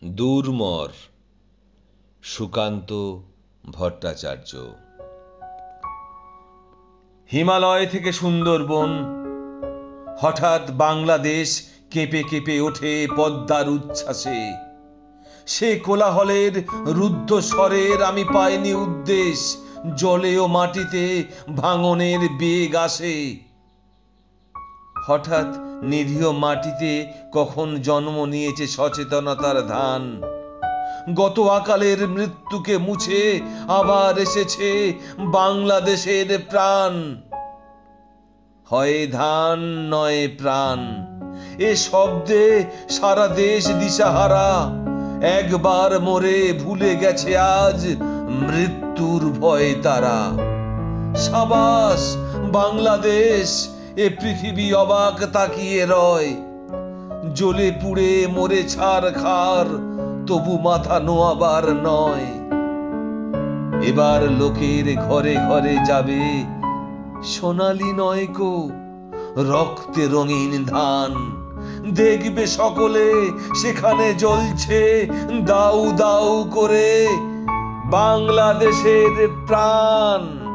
দূরমর সুকান্ত ভট্টাচার্য। হিমালয় থেকে সুন্দরবন, হঠাৎ বাংলাদেশ কেঁপে কেঁপে ওঠে পদ্মার উচ্ছ্বাসে। সে কোলাহলের রুদ্ধ স্বরের আমি পাইনি উদ্দেশ, জলে ও মাটিতে ভাঙনের বেগ আসে। হঠাৎ নিরীহ মাটিতে কখন জন্ম নিয়েছে সচেতনতার ধান। গত আকালের মৃত্যুকে মুছে আবার এসেছে বাংলাদেশের প্রাণ। হয় ধান নয় প্রাণ, এ শব্দে সারা দেশ দিশাহারা। একবার মরে ভুলে গেছে আজ মৃত্যুর ভয় তারা। সাবাস বাংলাদেশ, এ পৃথিবী অবাক তাকিয়ে রয়। জ্বলে পুড়ে মরে ছারখার, তবু মাথা নোয়াবার নয়। এবার লোকের ঘরে ঘরে যাবে সোনালী নয়কো রক্তে রঙিন ধান। দেখবে সকলে সেখানে জ্বলছে দাউ দাউ করে বাংলাদেশের প্রাণ।